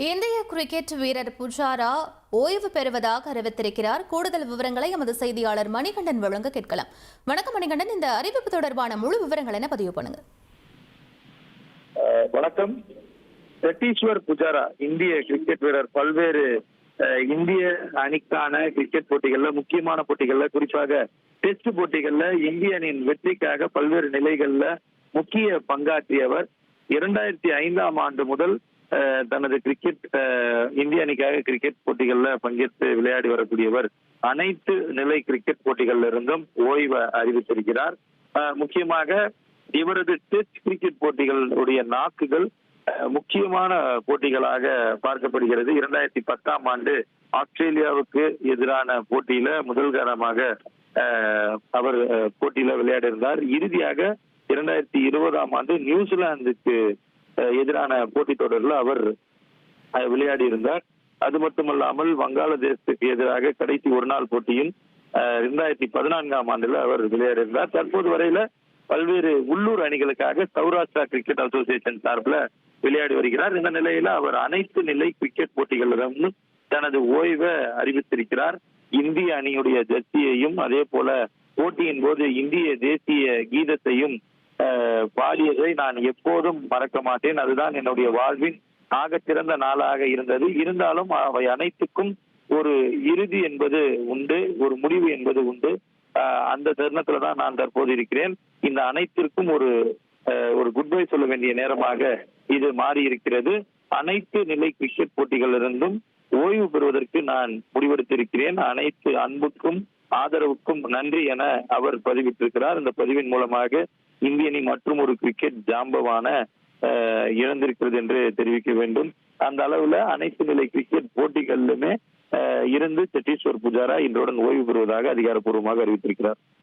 இந்திய கிரிக்கெட் வீரர் புஜாரா ஓய்வு பெறுவதாக அறிவித்திருக்கிறார். கூடுதல் விவரங்களை எமது செய்தியாளர் மணிகண்டன் வழங்க கேட்கலாம். வணக்கம் மணிகண்டன், இந்த அறிவிப்பு தொடர்பான முழு விவரங்கள் என்ன பதிவு பண்ணுங்க. வணக்கம். சத்தீஸ்வர் புஜாரா இந்திய கிரிக்கெட் வீரர் பல்வேறு இந்திய அணிக்கான கிரிக்கெட் போட்டிகள்ல, முக்கியமான போட்டிகள்ல, குறிப்பாக டெஸ்ட் போட்டிகள்ல இந்திய அணியின் வெற்றிக்காக பல்வேறு நிலைகள்ல முக்கிய பங்காற்றியவர். 2005ஆம் ஆண்டு முதல் தனது கிரிக்கெட் இந்திய அணிக்காக கிரிக்கெட் போட்டிகள்ல பங்கேற்று விளையாடி வரக்கூடியவர். அனைத்து நிலை கிரிக்கெட் போட்டிகள்ல இருந்தும் ஓய்வை அறிவித்திருக்கிறார். முக்கியமாக இவரது டெஸ்ட் கிரிக்கெட் போட்டிகளுடைய நாக்குகள் முக்கியமான போட்டிகளாக பார்க்கப்படுகிறது. 2010ஆம் ஆண்டு ஆஸ்திரேலியாவுக்கு எதிரான போட்டியில முதல்கரமாக அவர் போட்டியில விளையாடி இருந்தார். இறுதியாக 2020ஆம் ஆண்டு நியூசிலாந்துக்கு எதிரான போட்டி தொடரில் அவர் விளையாடி இருந்தார். அது மட்டுமல்லாமல் வங்காளதேசத்துக்கு எதிராக கடைசி ஒரு நாள் போட்டியும் 2014ஆம் ஆண்டுல அவர் விளையாடி இருந்தார். தற்போது வரையில பல்வேறு உள்ளூர் அணிகளுக்காக சௌராஷ்டிரா கிரிக்கெட் அசோசியேஷன் சார்பில் விளையாடி வருகிறார். இந்த நிலையில அவர் அனைத்து நிலை கிரிக்கெட் போட்டிகளிலும் தனது ஓய்வை அறிவித்திருக்கிறார். இந்திய அணியுடைய ஜர்சியையும் அதே போல போட்டியின் போது இந்திய தேசிய கீதத்தையும் பாடியதை நான் எப்போதும் மறக்க மாட்டேன். அதுதான் என்னுடைய வாழ்வின் ஆகச்சிறந்த நாளாக இருந்தது. இருந்தாலும் அவை அனைத்துக்கும் ஒரு இறுதி என்பது உண்டு, ஒரு முடிவு என்பது உண்டு. அந்த தருணத்துல தான் நான் தற்போது இருக்கிறேன். இந்த அனைத்திற்கும் ஒரு குட் பை சொல்ல வேண்டிய நேரமாக இது மாறி இருக்கிறது. அனைத்து நிலை கிரிக்கெட் போட்டிகளிலிருந்தும் ஓய்வு பெறுவதற்கு நான் முடிவெடுத்திருக்கிறேன். அனைத்து அன்புக்கும் ஆதரவுக்கும் நன்றி என அவர் பதிவிட்டிருக்கிறார். இந்த பதிவின் மூலமாக இந்திய அணி மற்றும் ஒரு கிரிக்கெட் ஜாம்பவான இழந்திருக்கிறது என்று தெரிவிக்க வேண்டும். அந்த அளவுல அனைத்து நிலை கிரிக்கெட் போட்டிகளிலுமே இருந்து சத்தீஸ்வர் புஜாரா இன்றுடன் ஓய்வு பெறுவதாக அதிகாரப்பூர்வமாக அறிவித்திருக்கிறார்.